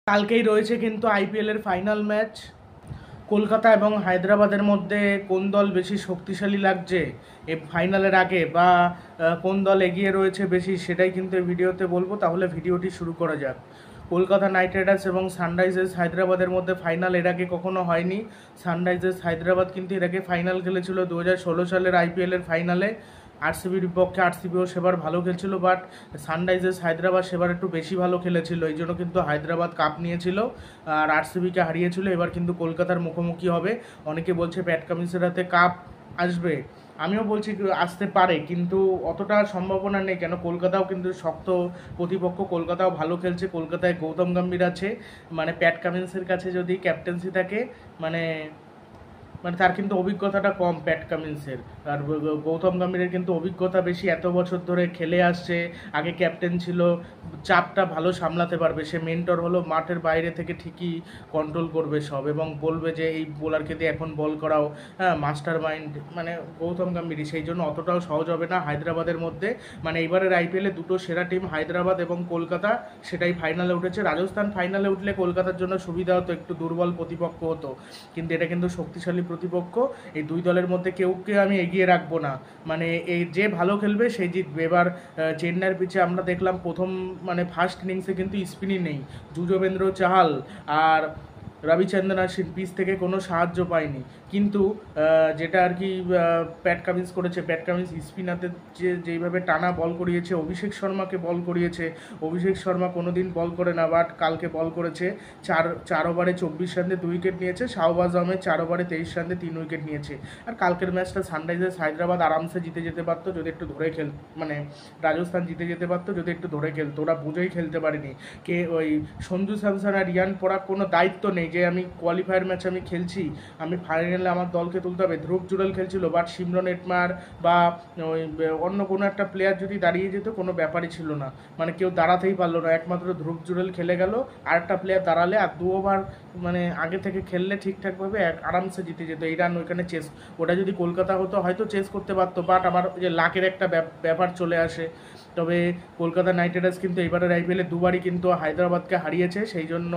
কালকেই রয়েছে কিন্তু আইপিএলের ফাইনাল ম্যাচ। কলকাতা এবং হায়দ্রাবাদের মধ্যে কোন দল বেশি শক্তিশালী লাগছে এই ফাইনালের আগে, বা কোন দল এগিয়ে রয়েছে বেশি, সেটাই কিন্তু এই ভিডিওতে বলবো। তাহলে ভিডিওটি শুরু করা যাক। কলকাতা নাইট রাইডার্স এবং সানরাইজার্স হায়দ্রাবাদের মধ্যে ফাইনাল এর আগে কখনো হয়নি। সানরাইজার্স হায়দ্রাবাদ কিন্তু এর আগে ফাইনাল খেলেছিল 2016 সালের আইপিএলের ফাইনালে। আরসিবির বিপক্ষে আরসিবিও সেবার ভালো খেলছিল, বাট সানরাইজার্স হায়দ্রাবাদ সেবার একটু বেশি ভালো খেলেছিল, এই জন্য কিন্তু হায়দ্রাবাদ কাপ নিয়েছিল আর আরসিবিকে হারিয়েছিল। এবার কিন্তু কলকাতার মুখোমুখি হবে। অনেকে বলছে প্যাট কামিন্সের হাতে কাপ আসবে, আমিও বলছি আসতে পারে, কিন্তু অতটা সম্ভাবনা নেই। কেন, কলকাতাও কিন্তু শক্ত প্রতিপক্ষ, কলকাতাও ভালো খেলছে। কলকাতায় গৌতম গম্ভীর আছে, মানে প্যাট কামিন্সের কাছে যদি ক্যাপ্টেন্সি থাকে, মানে মানে তার কিন্তু অভিজ্ঞতাটা কম প্যাট কামিন্সের, আর গৌতম গম্ভীরের কিন্তু অভিজ্ঞতা বেশি, এত বছর ধরে খেলে আসছে, আগে ক্যাপ্টেন ছিল, চাপটা ভালো সামলাতে পারবে। সে মেন্টর হলো, মাঠের বাইরে থেকে ঠিকই কন্ট্রোল করবে সব, এবং বলবে যে এই বোলারকে দিয়ে এখন বল করাও, হ্যাঁ, মাস্টার মাইন্ড মানে গৌতম গম্ভীরই। সেই জন্য অতটাও সহজ হবে না হায়দ্রাবাদের মধ্যে। মানে এবারের আইপিএলে দুটো সেরা টিম হায়দ্রাবাদ এবং কলকাতা, সেটাই ফাইনালে উঠেছে। রাজস্থান ফাইনালে উঠলে কলকাতার জন্য সুবিধা হতো, একটু দুর্বল প্রতিপক্ষ হতো, কিন্তু এটা কিন্তু শক্তিশালী প্রতিপক্ষ। এই দুই দলের মধ্যে কেউকে আমি এগিয়ে রাখবো না, মানে এই যে ভালো খেলবে সেই জিতবে। এবার চেন্নাইয়ের পিছে আমরা দেখলাম প্রথম মানে ফার্স্ট ইনিংসে কিন্তু স্পিনই নেই, যুজবেন্দ্র চাহাল আর রবিচন্দ্রন অশ্বিন পিচ থেকে কোনো সাহায্য পায়নি। কিন্তু যেটা আর কি প্যাট কামিন্স করেছে, প্যাট কামিন্স স্পিনারদের যেইভাবে টানা বল করিয়েছে, অভিষেক শর্মাকে বল করিয়েছে। অভিষেক শর্মা কোনোদিন বল করে না, বাট কালকে বল করেছে। চার ওভারে 24 রানে 2 উইকেট নিয়েছে। শাহবাজ আহমেদ 4 ওভারে 23 রানে 3 উইকেট নিয়েছে। আর কালকের ম্যাচটা সানরাইজার্স হায়দ্রাবাদ আরামসে জিতে যেতে পারতো যদি একটু ধরে মানে রাজস্থান জিতে যেতে পারতো যদি একটু ধরে খেলতো। ওরা বুঝেই খেলতে পারেনি। ওই সঞ্জু স্যামসন আর রিয়ান পরাগ কোনো দায়িত্ব নেই যে আমি কোয়ালিফায়ার ম্যাচ আমি খেলছি, আমি ফাইনালে আমার দলকে তুলতে হবে। ধ্রুব জুড়েল খেলছিল, বাট সিমরন এটমার বা ওই অন্য কোনো একটা প্লেয়ার যদি দাঁড়িয়ে যেত কোনো ব্যাপারই ছিল না, মানে কেউ দাঁড়াতেই পারলো না। একমাত্র ধ্রুব জুড়েল খেলে গেল, আর একটা প্লেয়ার দাঁড়ালে আর 2 ওভার মানে আগে থেকে খেললে ঠিকঠাকভাবে আরামসে জিতে যেত। এই রান ওইখানে চেস, ওটা যদি কলকাতা হতো হয়তো চেস করতে পারতো, বাট আমার যে লাকের একটা ব্যাপার চলে আসে। তবে কলকাতা নাইট রাইডার্স কিন্তু এবারের আইপিএলে দুবারই কিন্তু হায়দ্রাবাদকে হারিয়েছে, সেই জন্য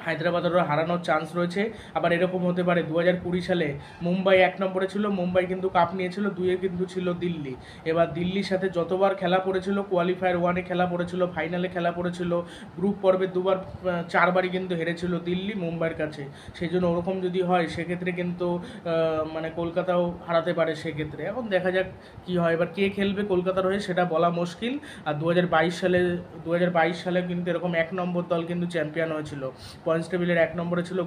হায়দ্রাবাদেরও হারানোর চান্স রয়েছে। আবার এরকম হতে পারে 2020 সালে মুম্বাই 1 নম্বরে ছিল, মুম্বাই কিন্তু কাপ নিয়েছিল, 2-এ কিন্তু ছিল দিল্লি। এবার দিল্লির সাথে যতবার খেলা পড়েছিল, কোয়ালিফায়ার 1-এ খেলা পড়েছিল, ফাইনালে খেলা পড়েছিল, গ্রুপ পর্বে 4বারই কিন্তু হেরেছিল দিল্লি মুম্বাইয়ের কাছে। সেই জন্য ওরকম যদি হয় সেক্ষেত্রে কিন্তু মানে কলকাতাও হারাতে পারে সেক্ষেত্রে। এখন দেখা যাক কি হয়। এবার কে খেলবে কলকাতার হয়ে সেটা বলা মুশকিল। আর 2022 সালে কিন্তু এরকম 1 নম্বর দল কিন্তু চ্যাম্পিয়ন হয়েছিল। পয়েন্টস টেবিলের 1 নম্বরে ছিল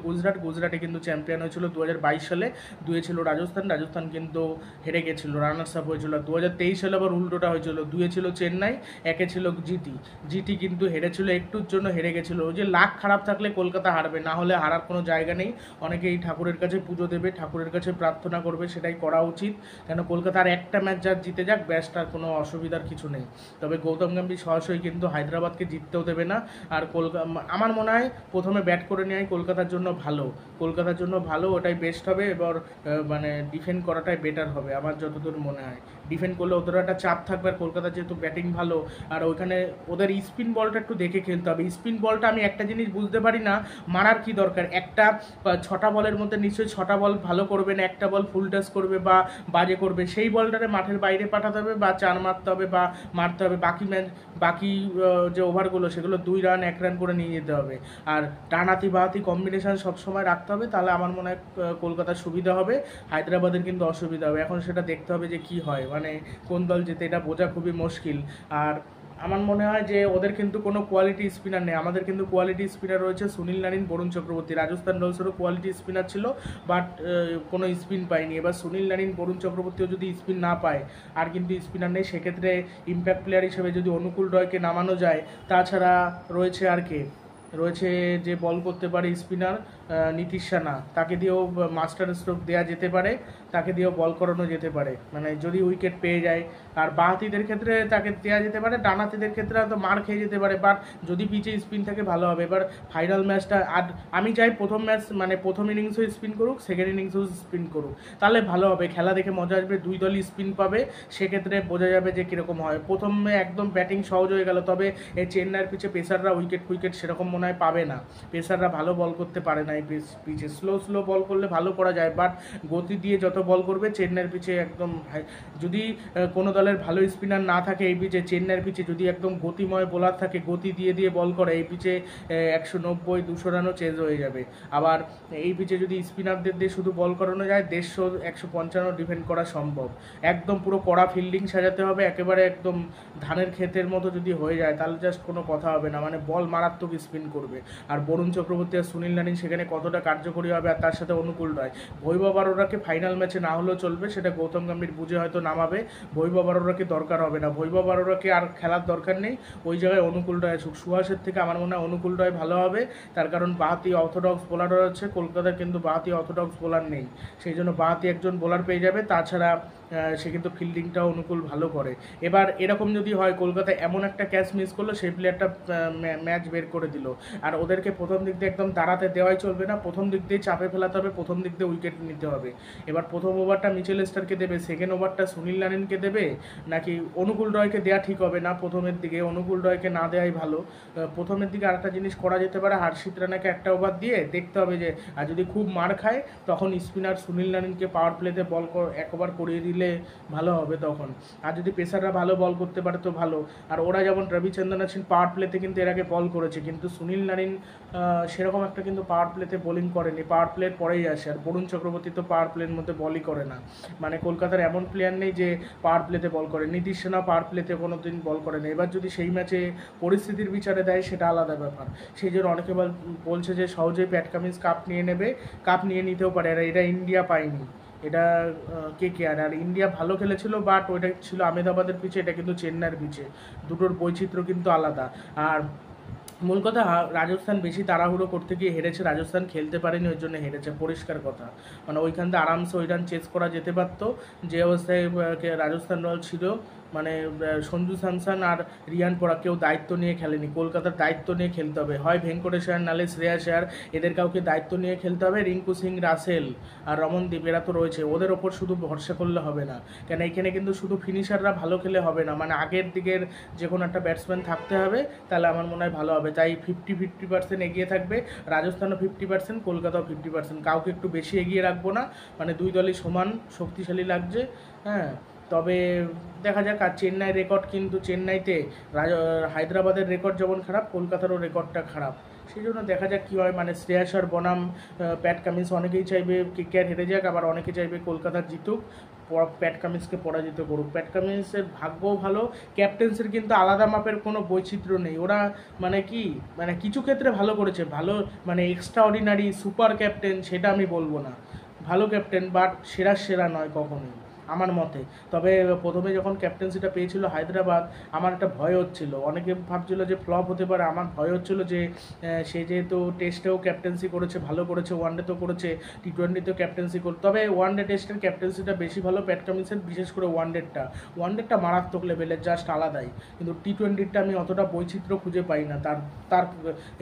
গুজরাটে কিন্তু চ্যাম্পিয়ন হয়েছিল 2022 সালে। 2-এ ছিল রাজস্থান কিন্তু হেরে গেছিল, রানার্স আপ হয়েছিল। 2023 সালে আবার উল্টোটা হয়েছিল, 2-এ ছিল চেন্নাই, 1-এ ছিল জিটি কিন্তু হেরেছিল, একটুর জন্য হেরে গেছিল। ওই যে লাক খারাপ থাকলে কলকাতা হারবে, না হলে হারার কোনো জায়গা নেই। অনেকেই ঠাকুরের কাছে পুজো দেবে, ঠাকুরের কাছে প্রার্থনা করবে, সেটাই করা উচিত। কেন, কলকাতার একটা ম্যাচ যা জিতে যাক, ব্যাসটার কোনো অসুবিধার কিছু নেই। তবে গৌতম গম্ভীর সরাসরি কিন্তু হায়দ্রাবাদকে জিততেও দেবে না। আর আমার মনে হয় প্রথমে ব্যাট করে নেওয়াই কলকাতার জন্য ভালো, ওটাই বেস্ট হবে। এবার মানে ডিফেন্ড করাটাই বেটার হবে আমার যতদূর মনে হয়। ডিফেন্ড করলে ওদের একটা চাপ থাকবে, আর কলকাতার যেহেতু ব্যাটিং ভালো, আর ওইখানে ওদের স্পিন বলটা একটু দেখে খেলতে হবে। স্পিন বলটা আমি একটা জিনিস বুঝতে পারি না, মারার কি দরকার? একটা 6টা বলের মধ্যে নিশ্চয়ই 6টা বল ভালো করবে না, একটা বল ফুল টাচ করবে বা বাজে করবে, সেই বলটারে মাঠের বাইরে পাঠাতে হবে বা 4 মারতে হবে বা মারতে হবে। বাকি যে ওভারগুলো সেগুলো 2 রান 1 রান করে নিয়ে যেতে হবে। আর ডানহাতি বাহাতি কম্বিনেশন সবসময় রাখতে হবে, তাহলে আমার মনে হয় কলকাতার সুবিধা হবে, হায়দ্রাবাদের কিন্তু অসুবিধা হবে। এখন সেটা দেখতে হবে যে কি হয়, মানে কোন দল যেতে, এটা বোঝা খুবই মুশকিল। আর আমার মনে হয় যে ওদের কিন্তু কোনো কোয়ালিটি স্পিনার নেই, আমাদের কিন্তু কোয়ালিটি স্পিনার রয়েছে সুনীল নারিন, বরুণ চক্রবর্তী। রাজস্থান রয়্যালসেরও কোয়ালিটি স্পিনার ছিল, বাট কোনো স্পিন পায়নি। এবার সুনীল নারিন, বরুণ চক্রবর্তীও যদি স্পিন না পায়, আর কিন্তু স্পিনার নেই, সেক্ষেত্রে ইম্প্যাক্ট প্লেয়ার হিসেবে যদি অনুকূল রয়কে নামানো যায়, তাছাড়া রয়েছে আর কে রয়েছে যে বল করতে পারে স্পিনার নীতিশ রানা, তাকে দিয়েও মাস্টার স্ট্রোক দেওয়া যেতে পারে। তাকে দিয়েও বল করানো যেতে পারে, মানে যদি উইকেট পেয়ে যায়। আর বাঁহাতিদের ক্ষেত্রে তাকে দেওয়া যেতে পারে, ডানহাতিদের ক্ষেত্রে হয়তো মার খেয়ে যেতে পারে, বাট যদি পিচে স্পিন থাকে ভালো হবে। এবার ফাইনাল ম্যাচটা, আর আমি চাই প্রথম ম্যাচ মানে প্রথম ইনিংসও স্পিন করুক, সেকেন্ড ইনিংসও স্পিন করুক, তাহলে ভালো হবে, খেলা দেখে মজা আসবে, দুই দলই স্পিন পাবে, সেক্ষেত্রে বোঝা যাবে যে কীরকম হয়। প্রথমে একদম ব্যাটিং সহজ হয়ে গেল, তবে এই চেন্নাইয়ের পিচে পেসাররা উইকেট সেরকম মনে হয় পাবে না, পেসাররা ভালো বল করতে পারে না এই পিচে, স্লো বল করলে ভালো করা যায়, বাট গতি দিয়ে যত বল করবে চেন্নাইয়ের পিচে একদম যদি কোনো দলের ভালো স্পিনার না থাকে এই পিচে, চেন্নাইয়ের পিচে যদি একদম গতিময় বোলার থাকে, গতি দিয়ে বল করে, এই পিচে 190-200 রানও চেঞ্জ হয়ে যাবে। আবার এই পিচে যদি স্পিনারদের দিয়ে শুধু বল করানো যায় 150-155 ডিফেন্ড করা সম্ভব। একদম পুরো কড়া ফিল্ডিং সাজাতে হবে, একেবারে একদম ধানের ক্ষেতের মতো যদি হয়ে যায় তাহলে জাস্ট কোনো কথা হবে না, মানে বল মারাত্মক স্পিন করবে। আর বরুণ চক্রবর্তী আর সুনীল নারিন সেখানে কতটা কার্যকরী হবে, আর তার সাথে অনুকূল রয়। বৈভব আরোরাকে ফাইনাল ম্যাচে না হলেও চলবে, সেটা গৌতম গম্ভীর বুঝে হয়তো নামাবে, বৈভব আরোরাকে দরকার হবে না, বৈভব আরোরাকে আর খেলার দরকার নেই, ওই জায়গায় অনুকূল রয় আসুক। সুহাসের থেকে আমার মনে হয় অনুকূল রয় ভালো হবে, তার কারণ বাঁহাতি অর্থোডক্স বোলার রয়েছে কলকাতার, কিন্তু বাঁহাতি অর্থোডক্স বোলার নেই, সেই জন্য বাঁহাতি একজন বোলার পেয়ে যাবে। তাছাড়া সে কিন্তু ফিল্ডিংটাও অনুকূল ভালো করে। এবার এরকম যদি হয় কলকাতায় এমন একটা ক্যাচ মিস করলো, সেই প্লেয়ারটা ম্যাচ বের করে দিল, আর ওদেরকে প্রথম দিক দিয়ে একদম দাঁড়াতে দেওয়াই চলবে না, প্রথম দিক দিয়ে চাপে ফেলাতে হবে, প্রথম দিক দিয়ে উইকেট নিতে হবে। এবার প্রথম ওভারটা মিচেল স্টার্ককে দেবে, সেকেন্ড ওভারটা সুনীল নারিনকে দেবে, নাকি অনুকূল রয়কে দেওয়া ঠিক হবে না, প্রথমের দিকে অনুকূল রয়কে না দেওয়াই ভালো। প্রথমের দিকে আরেকটা জিনিস করা যেতে পারে, হার্ষিত রানাকে একটা ওভার দিয়ে দেখতে হবে যে, আর যদি খুব মার খায় তখন স্পিনার সুনীল নারিনকে পাওয়ার প্লেতে বল এক ওভার করিয়ে দিলে ভালো হবে তখন। আর যদি পেসাররা ভালো বল করতে পারে তো ভালো, আর ওরা যেমন রবিচন্দ্রন আছেন পাওয়ার প্লেতে কিন্তু এর আগে বল করেছে, কিন্তু সুনীল নারিন সেরকম একটা কিন্তু পাওয়ার প্লেতে বোলিং করেনি, পাওয়ার প্লের পরেই আসে। আর বরুণ চক্রবর্তী তো পাওয়ার প্লের মধ্যে বলই করে না, মানে কলকাতার এমন প্লেয়ার নেই যে পাওয়ার প্লেতে বল করে, নীতিশ সেনা পাওয়ার প্লেতে কোনো দিন বল করে না। এবার যদি সেই ম্যাচে পরিস্থিতির বিচারে দেয় সেটা আলাদা ব্যাপার, সেই জন্য অনেকে বলছে যে সহজেই প্যাট কামিন্স কাপ নিয়ে নেবে, কাপ নিয়ে নিতেও পারে, আর এটা ইন্ডিয়া পায়নি, এটা কেকেআর। আর ইন্ডিয়া ভালো খেলেছিল, বাট ওইটা ছিল আহমেদাবাদের পিচে, এটা কিন্তু চেন্নাইয়ের পিচে, দুটোর বৈচিত্র্য কিন্তু আলাদা। আর মূল কথা রাজস্থান বেশি তাড়াহুড়ো করতে গিয়ে হেরেছে, রাজস্থান খেলতে পারেনি, ওই জন্য হেরেছে, পরিষ্কার কথা। মানে ওইখান থেকে আরামসে ওই রান চেস করা যেতে পারতো, যে অবস্থায় রাজস্থান রয়্যাল ছিল, মানে সঞ্জু স্যামসন আর রিয়ান পরাগ কেউ দায়িত্ব নিয়ে খেলেনি, কলকাতার দায়িত্ব নিয়ে খেলতে হবে, হয় ভেঙ্কটেশ আয়ার নালে শ্রেয়াস আয়ার, এদের কাউকে দায়িত্ব নিয়ে খেলতে হবে। রিঙ্কু সিং, রাসেল আর রমনদীপ এরা তো রয়েছে, ওদের ওপর শুধু ভরসা করলে হবে না, কেন এখানে কিন্তু শুধু ফিনিশাররা ভালো খেলে হবে না, মানে আগের দিকের যে কোনো একটা ব্যাটসম্যান থাকতে হবে, তাহলে আমার মনে হয় ভালো হবে। তাই 50% এগিয়ে থাকবে, রাজস্থানও 50%, কলকাতাও 50%, কাউকে একটু বেশি এগিয়ে রাখবো না, মানে দুই দলই সমান শক্তিশালী লাগছে। হ্যাঁ, তবে দেখা যাক। আর চেন্নাইয়ের রেকর্ড কিন্তু, চেন্নাইতে হায়দ্রাবাদের রেকর্ড যেমন খারাপ, কলকাতারও রেকর্ডটা খারাপ, সেই জন্য দেখা যাক কী হয়। মানে শ্রেয়াস আর বনাম প্যাট কামিন্স, অনেকেই চাইবে কেকেআর হেরে যাক, আবার অনেকে চাইবে কলকাতা জিতুক, প্যাট কামিন্সকে পরাজিত করুক। প্যাট কামিন্সের ভাগ্যও ভালো, ক্যাপ্টেন্সির কিন্তু আলাদা মাপের কোনো বৈচিত্র্য নেই, ওরা মানে কি, মানে কিছু ক্ষেত্রে ভালো করেছে, ভালো মানে এক্সট্রা অর্ডিনারি সুপার ক্যাপ্টেন সেটা আমি বলবো না, ভালো ক্যাপ্টেন, বাট সেরা নয় কখনোই আমার মতে। তবে প্রথমে যখন ক্যাপ্টেন্সিটা পেয়েছিল হায়দ্রাবাদ, আমার একটা ভয় হচ্ছিল, অনেকে ভাবছিল যে ফ্লপ হতে পারে, আমার ভয় হচ্ছিল যে সে যেহেতু টেস্টেও ক্যাপ্টেন্সি করেছে, ভালো করেছে, ওয়ানডেতেও করেছে, টি20তেও ক্যাপ্টেন্সি করে, তবে ওয়ানডে টেস্টের ক্যাপ্টেন্সিটা বেশি ভালো প্যাট কামিন্সের, বিশেষ করে ওয়ানডেটা মারাত্মক লেভেলের, জাস্ট আলাদাই, কিন্তু টি20টা আমি অতটা বৈচিত্র্য খুঁজে পাই না তার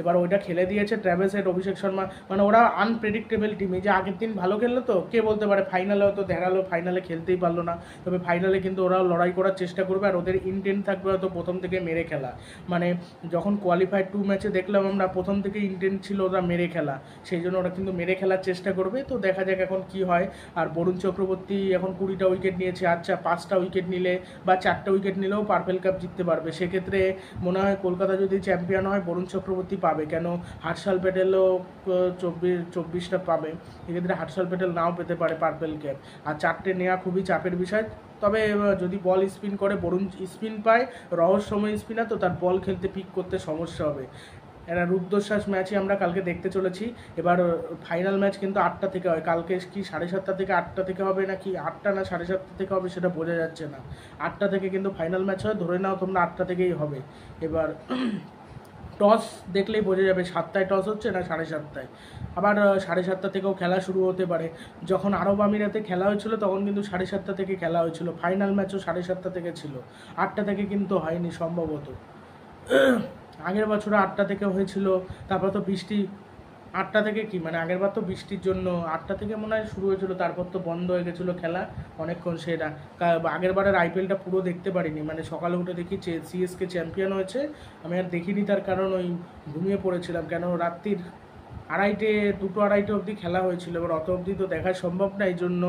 এবার ওইটা খেলে দিয়েছে ট্র্যাভিস হেড, অভিষেক শর্মা, মানে ওরা আনপ্রেডিক্টেবল টিম। এই যে আগের দিন ভালো খেললো তো কে বলতে পারে ফাইনালে হয়তো দেখালো, ফাইনালে খেলতে পারলো না, তবে ফাইনালে কিন্তু ওরাও লড়াই করার চেষ্টা করবে, আর ওদের ইন্টেন্ট থাকবে হয়তো প্রথম থেকে মেরে খেলা, মানে যখন কোয়ালিফাইড 2 ম্যাচে দেখলাম আমরা প্রথম থেকে ইন্টেন্ট ছিল ওরা মেরে খেলা, সেই জন্য ওরা কিন্তু মেরে খেলার চেষ্টা করবে। তো দেখা যাক এখন কি হয়। আর বরুণ চক্রবর্তী এখন 20টা উইকেট নিয়েছে, আচ্ছা 5টা উইকেট নিলে বা 4টা উইকেট নিলেও পার্পেল কাপ জিততে পারবে, সেক্ষেত্রে মনে হয় কলকাতা যদি চ্যাম্পিয়ন হয় বরুণ চক্রবর্তী পাবে, কেন হর্ষাল প্যাটেলও 24টা পাবে, এক্ষেত্রে হর্ষাল প্যাটেল নাও পেতে পারে পার্পেল ক্যাপ, আর 4টে নেওয়া খুবই চাপের বিষয়। তবে যদি বল স্পিন করে, বরুণ স্পিন পায়, রহস্যময় স্পিনার, তো তার বল খেলতে পিক করতে সমস্যা হবে। একটা রুদ্ধশ্বাস ম্যাচই আমরা কালকে দেখতে চলেছি। এবার ফাইনাল ম্যাচ কিন্তু 8টা থেকে হয়, কালকে কি 7:30 থেকে 8টা থেকে হবে, নাকি 8টা না 7:30 থেকে হবে সেটা বোঝা যাচ্ছে না, 8টা থেকে কিন্তু ফাইনাল ম্যাচ হয়, ধরে নাও তোমরা 8টা থেকেই হবে। এবার টস দেখলেই বোঝা যাবে 7টায় টস হচ্ছে না 7:30টায়। আবার 7:30 থেকেও খেলা শুরু হতে পারে। যখন আরব আমিরাতে খেলা হয়েছিল তখন কিন্তু 7:30 থেকে খেলা হয়েছিল, ফাইনাল ম্যাচও 7:30 থেকে ছিল, 8টা থেকে কিন্তু হয়নি সম্ভবত। আগের বছর 8টা থেকে হয়েছিল, তারপর তো বৃষ্টি। 8টা থেকে কি মানে আগের বার তো বৃষ্টির জন্য 8টা থেকে মনে হয় শুরু হয়েছিল, তারপর তো বন্ধ হয়ে গেছিলো খেলা অনেকক্ষণ। সেটা আগের বারের আইপিএলটা পুরো দেখতে পারিনি, মানে সকালে উঠে দেখি সিএসকে চ্যাম্পিয়ন হয়েছে, আমি আর দেখিনি, তার কারণ ওই ঘুমিয়ে পড়েছিলাম, কেন রাত্রির 2টো-2:30 অবধি খেলা হয়েছিল, এবার অত অবধি তো দেখা সম্ভব না, এই জন্য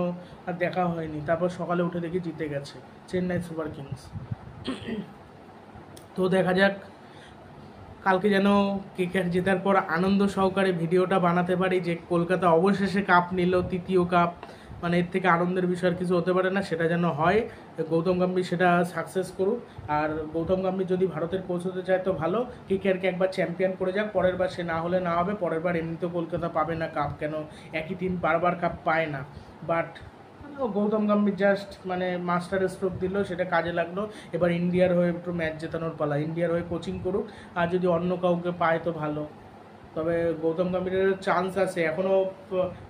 আর দেখা হয়নি। তারপর সকালে উঠে দেখি জিতে গেছে চেন্নাই সুপার কিংস। তো দেখা যাক কালকে যেন কেকেআর জেতার পর আনন্দ সহকারে ভিডিওটা বানাতে পারি যে কলকাতা অবশেষে কাপ নিল, তৃতীয় কাপ, মানে এর থেকে আনন্দের বিষয় আর কিছু হতে পারে না, সেটা যেন হয়। গৌতম গম্ভীর সেটা সাকসেস করুক, আর গৌতম গম্ভীর যদি ভারতের কোচ হতে চায় তো ভালো, কেকেআরকে একবার চ্যাম্পিয়ন করে যাক, পরের বার সে না হলে না হবে, পরের বার এমনিতেও কলকাতা পাবে না কাপ, কেন একই টিম বারবার কাপ পায় না। বাট গৌতম গম্ভীর জাস্ট মানে মাস্টার স্ট্রোক দিল, সেটা কাজে লাগলো। এবার ইন্ডিয়ার হয়ে একটু ম্যাচ জেতানোর পালা, ইন্ডিয়ার হয়ে কোচিং করুক, আর যদি অন্য কাউকে পায় তো ভালো। তবে গৌতম গম্ভীরের চান্স আছে এখনও,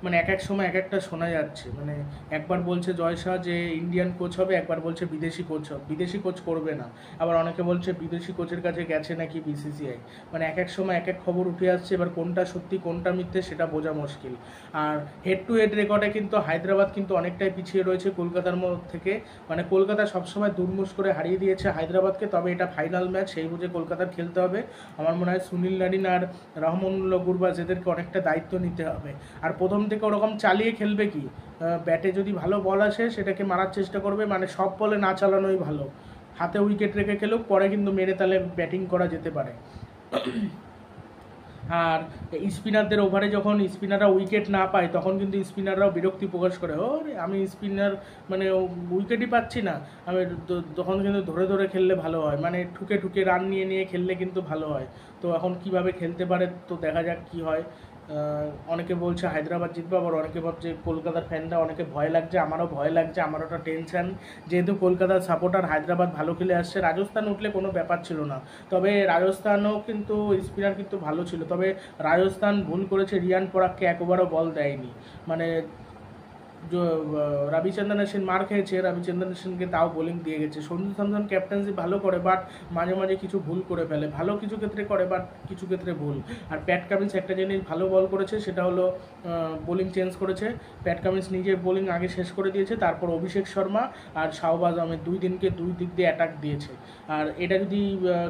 মানে এক এক সময় এক একটা শোনা যাচ্ছে, মানে একবার বলছে জয় শাহ যে ইন্ডিয়ান কোচ হবে, একবার বলছে বিদেশি কোচ হবে, বিদেশি কোচ করবে না, আবার অনেকে বলছে বিদেশি কোচের কাছে গেছে নাকি বিসিসিআই, মানে এক এক সময় এক এক খবর উঠে আসছে, এবার কোনটা সত্যি কোনটা মিথ্যে সেটা বোঝা মুশকিল। আর হেড টু হেড রেকর্ডে কিন্তু হায়দ্রাবাদ কিন্তু অনেকটাই পিছিয়ে রয়েছে কলকাতার থেকে, মানে কলকাতা সবসময় দুর্মুষ করে হারিয়ে দিয়েছে হায়দ্রাবাদকে, তবে এটা ফাইনাল ম্যাচ, সেই বুঝে কলকাতার খেলতে হবে। আমার মনে হয় সুনীল নারিন আর রহমান গুরবাজ এদেরকে অনেকটা দায়িত্ব নিতে হবে, আর প্রথম থেকে ওরকম চালিয়ে খেলবে কি, ব্যাটে যদি ভালো বল আসে সেটাকে মারার চেষ্টা করবে, মানে সব বলে না চালানোই ভালো, হাতে উইকেট রেখে খেলুক, পরে কিন্তু মেরে তালে ব্যাটিং করা যেতে পারে। আর স্পিনারদের ওভারে যখন স্পিনাররা উইকেট না পায় তখন কিন্তু স্পিনাররাও বিরক্তি প্রকাশ করে, ও আমি স্পিনার মানে উইকেটই পাচ্ছি না, আমি তখন কিন্তু ধরে ধরে খেললে ভালো হয়, মানে ঠুকে ঠুকে রান নিয়ে নিয়ে খেললে কিন্তু ভালো হয়। তো এখন কিভাবে খেলতে পারে তো দেখা যাক কি হয়। অনেকে বলছে হায়দ্রাবাদ জিতবে, আবার অনেকে ভাবছে, কলকাতার ফ্যানরা অনেকে ভয় লাগছে, আমারও ভয় লাগছে, আমারও একটা টেনশন, যেহেতু কলকাতার সাপোর্টার, হায়দ্রাবাদ ভালো খেলে আসছে, রাজস্থান উঠলে কোনো ব্যাপার ছিল না, তবে রাজস্থানও কিন্তু স্পিনার কিন্তু ভালো ছিল, তবে রাজস্থান ভুল করেছে, রিয়ান পরাগকে একবারও বল দেয়নি, মানে রবিচন্দ্রন অশ্বিন মার খেয়েছে, রবিচন্দ্রন অশ্বিনকে তাও বোলিং দিয়ে গেছে। সঞ্জু স্যামসন ক্যাপ্টেন্সি ভালো করে, বাট মাঝে মাঝে কিছু ভুল করে ফেলে, ভালো কিছু ক্ষেত্রে করে বাট কিছু ক্ষেত্রে ভুল। আর প্যাট কামিন্স একটা জিনিস ভালো বল করেছে, সেটা হলো বোলিং চেঞ্জ করেছে, প্যাট কামিন্স নিজের বোলিং আগে শেষ করে দিয়েছে, তারপর অভিষেক শর্মা আর শাহবাজ আহমেদ দুই দিক দিয়ে অ্যাটাক দিয়েছে। আর এটা যদি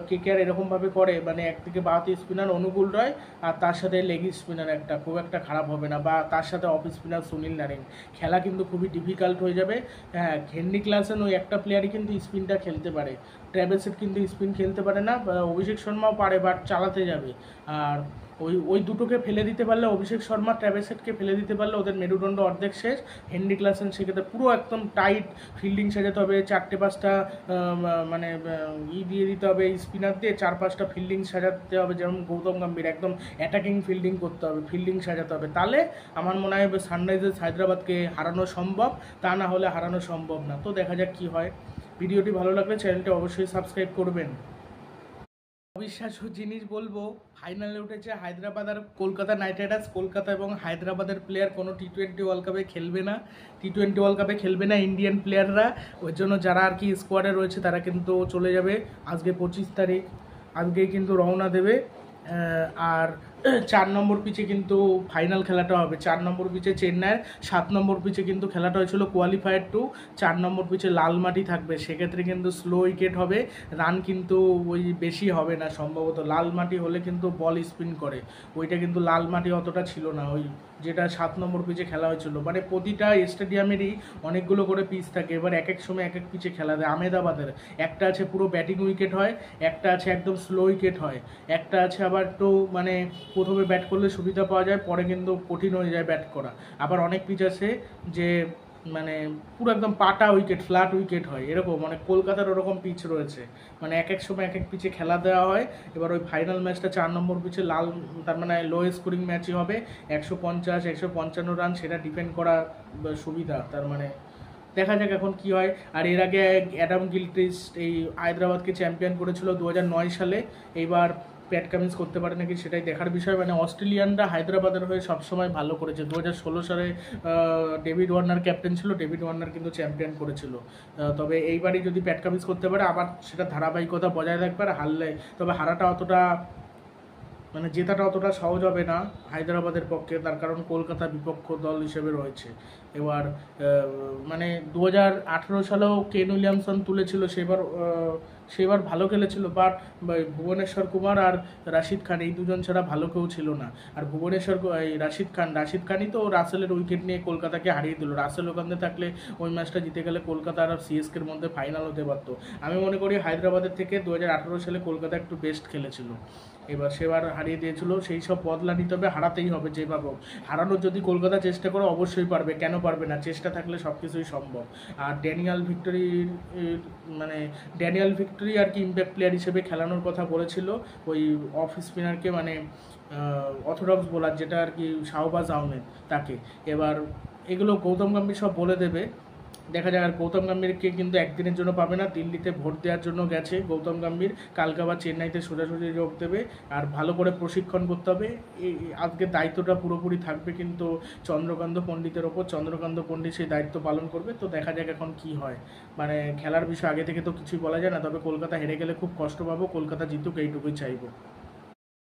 কেকেআর এরকমভাবে করে, মানে একদিকে বাহাতি স্পিনার অনুকূল রয় আর তার সাথে লেগ স্পিনার একটা, খুব একটা খারাপ হবে না, বা তার সাথে অফ স্পিনার সুনীল নারিন, খেলা কিন্তু খুবই ডিফিকাল্ট হয়ে যাবে। হ্যাঁ, হেনরি ক্লাসেন ওই একটা প্লেয়ারই কিন্তু স্পিনটা খেলতে পারে, ট্র্যাভিস হেড কিন্তু স্পিন খেলতে পারে না, অভিষেক শর্মাও পারে বাট চালাতে যাবে। আর ওই দুটোকে ফেলে দিতে পারলে, অভিষেক শর্মা ট্র্যাভিস হেডকে ফেলে দিতে পারলে ওদের মেরুদণ্ড অর্ধেক শেষ। হেনরি ক্লাসেন সেক্ষেত্রে পুরো একদম টাইট ফিল্ডিং সাজাতে হবে, 4-5টা মানে দিয়ে দিতে হবে, স্পিনার দিয়ে 4-5টা ফিল্ডিং সাজাতে হবে, যেমন গৌতম গম্ভীর একদম অ্যাটাকিং ফিল্ডিং করতে হবে, ফিল্ডিং সাজাতে হবে, তাহলে আমার মনে হয় সানরাইজার্স হায়দ্রাবাদকে হারানো সম্ভব, তা না হলে হারানো সম্ভব না। তো দেখা যাক কী হয়। ভিডিওটি ভালো লাগলে চ্যানেলটি অবশ্যই সাবস্ক্রাইব করবেন। অবিশ্বাস্য জিনিস বলবো, ফাইনালে উঠেছে হায়দ্রাবাদ আর কলকাতা নাইট রাইডার্স। কলকাতা এবং হায়দ্রাবাদের প্লেয়ার কোনো টি-20 ওয়ার্ল্ড কাপে খেলবে না, টি-20 ওয়ার্ল্ড কাপে খেলবে না ইন্ডিয়ান প্লেয়াররা, ওই জন্য যারা আর কি স্কোয়াডে রয়েছে তারা কিন্তু চলে যাবে। আজকে 25 তারিখ, আজকেই কিন্তু রওনা দেবে। আর 4 নম্বর পিচে কিন্তু ফাইনাল খেলাটা হবে, 4 নম্বর পিচে চেন্নাইয়ের, 7 নম্বর পিচে কিন্তু খেলাটা হয়েছিল কোয়ালিফায়ার 2, 4 নম্বর পিচে লাল মাটি থাকবে, সেক্ষেত্রে কিন্তু স্লো উইকেট হবে, রান কিন্তু ওই বেশি হবে না সম্ভবত। লাল মাটি হলে কিন্তু বল স্পিন করে, ওইটা কিন্তু লাল মাটি অতটা ছিল না, ওই যেটা 7 নম্বর পিচে খেলা হয়েছিল। মানে প্রতিটা স্টেডিয়ামেরই অনেকগুলো করে পিচ থাকে, এবার এক এক সময় এক এক পিচে খেলা দেয়। আহমেদাবাদের একটা আছে পুরো ব্যাটিং উইকেট হয়, একটা আছে একদম স্লো উইকেট হয়, একটা আছে আবার একটু মানে প্রথমে ব্যাট করলে সুবিধা পাওয়া যায়, পরে কিন্তু কঠিন হয়ে যায় ব্যাট করা। আবার অনেক পিচ আছে যে মানে পুরো একদম পাটা উইকেট, ফ্ল্যাট উইকেট হয়, এরকম মানে কলকাতার ওরকম পিচ রয়েছে, মানে এক এক সময় এক এক পিচে খেলা দেওয়া হয়। এবার ওই ফাইনাল ম্যাচটা 4 নম্বর পিচে লাল, তার মানে লো স্কোরিং ম্যাচই হবে, 150-155 রান, সেটা ডিফেন্ড করা সুবিধা, তার মানে দেখা যাক এখন কি হয়। আর এর আগে অ্যাডাম গিলক্রিস্ট এই হায়দ্রাবাদকে চ্যাম্পিয়ন করেছিল 2009 সালে, এইবার প্যাট কামিন্স করতে পারে নাকি সেটাই দেখার বিষয়। মানে অস্ট্রেলিয়ানরা হায়দ্রাবাদের হয়ে সবসময় ভালো করেছে। 2016 সালে ডেভিড ওয়ার্নার ক্যাপ্টেন ছিল, ডেভিড ওয়ার্নার কিন্তু চ্যাম্পিয়ন করেছিল। তবে এইবারই যদি প্যাট কামিন্স করতে পারে আবার সেটা ধারাবাহিকতা বজায় রাখবে। আর হারলে, তবে হারাটা অতটা মানে জেতাটা অতটা সহজ হবে না হায়দ্রাবাদের পক্ষে, তার কারণ কলকাতা বিপক্ষ দল হিসেবে রয়েছে। এবার মানে 2018 সালেও কেন উইলিয়ামসন তুলেছিল, সেবার ভালো খেলেছিল, বাট ভুবনেশ্বর কুমার আর রাশিদ খান এই দুজন ছাড়া ভালো কেউ ছিল না। আর রাশিদ খানই তো রাসেলের উইকেট নিয়ে কলকাতাকে হারিয়ে দিল। রাসেল ওখানে থাকলে ওই ম্যাচটা জিতে গেলে কলকাতা আর সিএসকের মধ্যে ফাইনাল হতে পারতো। আমি মনে করি হায়দ্রাবাদের থেকে 2018 সালে কলকাতা একটু বেস্ট খেলেছিল, এবার সেবার হারিয়ে দিয়েছিল। সেই সব বদলা নিতে হবে, হারাতেই হবে যেভাবে হোক। হারানোর যদি কলকাতা চেষ্টা করে অবশ্যই পারবে, কেন পারবে না, চেষ্টা থাকলে সব কিছুই সম্ভব। আর ড্যানিয়াল ভিক্টরি আর কি ইম্প্যাক্ট প্লেয়ার হিসেবে খেলানোর কথা বলেছিল ওই অফ স্পিনারকে, মানে অর্থোডক্স বোলার যেটা আর কি শাহবাজ আহমেদ তাকে। এবার এগুলো গৌতম গম্ভীর সব বলে দেবে, দেখা যায়। আর গৌতম গম্ভীরকে কিন্তু একদিনের জন্য পাবে না, দিল্লিতে ভোট দেওয়ার জন্য গেছে গৌতম গম্ভীর, কালকে আবার চেন্নাইতে সোজাসুজি যোগ দেবে। আর ভালো করে প্রশিক্ষণ করতে হবে। আজকের দায়িত্বটা পুরোপুরি থাকবে কিন্তু চন্দ্রকান্ত পণ্ডিতের ওপর। চন্দ্রকান্ত পণ্ডিত সেই দায়িত্ব পালন করবে, তো দেখা যাক এখন কি হয়। মানে খেলার বিষয় আগে থেকে তো কিছুই বলা যায় না, তবে কলকাতা হেরে গেলে খুব কষ্ট পাবো, কলকাতা জিতুক এইটুকুই চাইবো।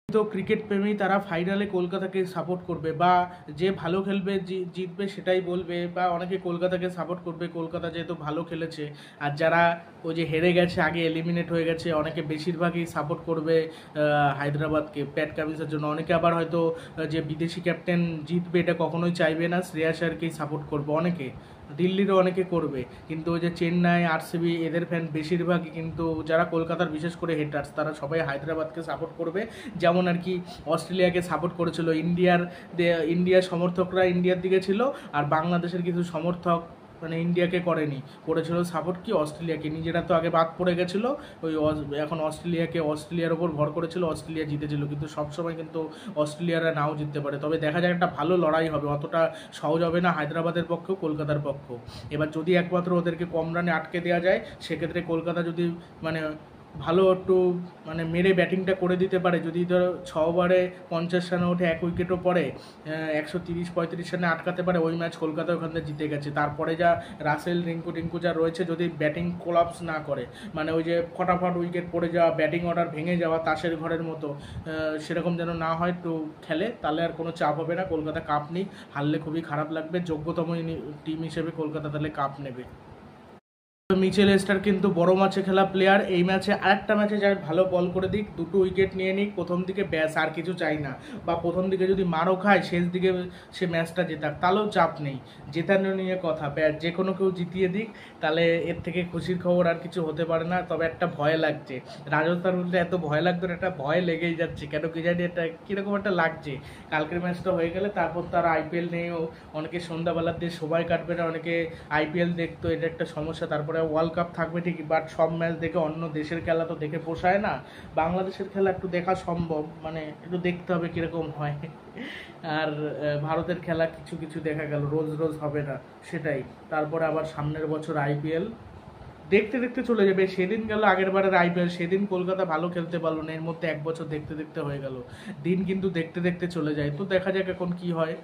তো ক্রিকেট প্রেমী তারা ফাইনালে কলকাতাকে সাপোর্ট করবে, বা যে ভালো খেলবে জিতবে সেটাই বলবে, বা অনেকে কলকাতাকে সাপোর্ট করবে, কলকাতা যেহেতু ভালো খেলেছে। আর যারা ওই যে হেরে গেছে, আগে এলিমিনেট হয়ে গেছে, অনেকে বেশিরভাগই সাপোর্ট করবে হায়দ্রাবাদকে প্যাট কামিন্সের জন্য। অনেকে আবার হয়তো যে বিদেশি ক্যাপ্টেন জিতবে এটা কখনোই চাইবে না, শ্রেয়াস আয়ারকেই সাপোর্ট করবে অনেকে, দিল্লিরও অনেকে করবে। কিন্তু ওই যে চেন্নাই, আরসিবি এদের ফ্যান বেশিরভাগই কিন্তু যারা কলকাতার বিশেষ করে হেটার্স তারা সবাই হায়দ্রাবাদকে সাপোর্ট করবে। যেমন আর কি অস্ট্রেলিয়াকে সাপোর্ট করেছিল ইন্ডিয়ার সমর্থকরা ইন্ডিয়ার দিকে ছিল, আর বাংলাদেশের কিছু সমর্থক মানে ইন্ডিয়াকে করেছিল সাপোর্ট কি অস্ট্রেলিয়াকে। নিজেরা তো আগে বাদ পড়ে গেছিলো, এখন অস্ট্রেলিয়ার ওপর ভর করেছিল, অস্ট্রেলিয়া জিতেছিল। কিন্তু সবসময় কিন্তু অস্ট্রেলিয়ারা নাও জিততে পারে। তবে দেখা যায় একটা ভালো লড়াই হবে, অতটা সহজ হবে না হায়দ্রাবাদের পক্ষেও কলকাতার পক্ষেও। এবার যদি একমাত্র ওদেরকে কম রানে আটকে দেওয়া যায়, সেক্ষেত্রে কলকাতা যদি মানে ভালো একটু মানে মেরে ব্যাটিংটা করে দিতে পারে, যদি ধরো 6 ওভারে 50 রানে ওঠে, 1 উইকেটও পরে 130-35 রানে আটকাতে পারে, ওই ম্যাচ কলকাতা ওখান থেকে জিতে গেছে। তারপরে যা রাসেল রিঙ্কু যা রয়েছে, যদি ব্যাটিং কোলাপস না করে, মানে ওই যে ফটাফট উইকেট পড়ে যাওয়া, ব্যাটিং অর্ডার ভেঙে যাওয়া তাসের ঘরের মতো, সেরকম যেন না হয়, একটু খেলে, তাহলে আর কোনো চাপ হবে না। কলকাতা কাপ নিক, হারলে খুবই খারাপ লাগবে। যোগ্যতম টিম হিসেবে কলকাতা তাহলে কাপ নেবে। মিচেল স্টার কিন্তু বড় ম্যাচে খেলা প্লেয়ার, এই ম্যাচে আরেকটা ম্যাচে যাই ভালো বল করে দিক, 2টো উইকেট নিয়ে নিক প্রথম দিকে, ব্যাস আর কিছু চাই না। বা প্রথম দিকে যদি মারও খায়, শেষ দিকে সে ম্যাচটা জেতাক, তাহলেও চাপ নেই, জেতানো নিয়ে কথা, ব্যাট যে কোনো কেউ জিতিয়ে দিক, তাহলে এর থেকে খুশির খবর আর কিছু হতে পারে না। তবে একটা ভয় লাগছে, রাজস্থান উল্টে এত ভয় লাগতো না, একটা ভয় লেগেই যাচ্ছে, কেন কি জানি এটা কীরকম একটা লাগছে। কালকের ম্যাচটা হয়ে গেলে তারপর তার আইপিএল নিয়েও অনেকে সন্ধ্যাবেলার দিয়ে সময় কাটবে না, অনেকে আইপিএল দেখতো, এটা একটা সমস্যা। তারপরে ওয়ার্ল্ড কাপ থাকবে ঠিকই, বাট সব ম্যাচ দেখে অন্য দেশের খেলা তো দেখে পোষায় না। বাংলাদেশের খেলা একটু দেখা সম্ভব, মানে একটু দেখতে হবে কীরকম হয়। আর ভারতের খেলা কিছু কিছু দেখা গেল, রোজ হবে না, সেটাই। তারপরে আবার সামনের বছর আইপিএল দেখতে দেখতে চলে যাবে। সেদিন গেল আগের বারের আইপিএল, সেদিন কলকাতা ভালো খেলতে পারলো না, এর মধ্যে 1 বছর দেখতে দেখতে হয়ে গেল। দিন কিন্তু দেখতে দেখতে চলে যায়। তো দেখা যাক এখন কি হয়।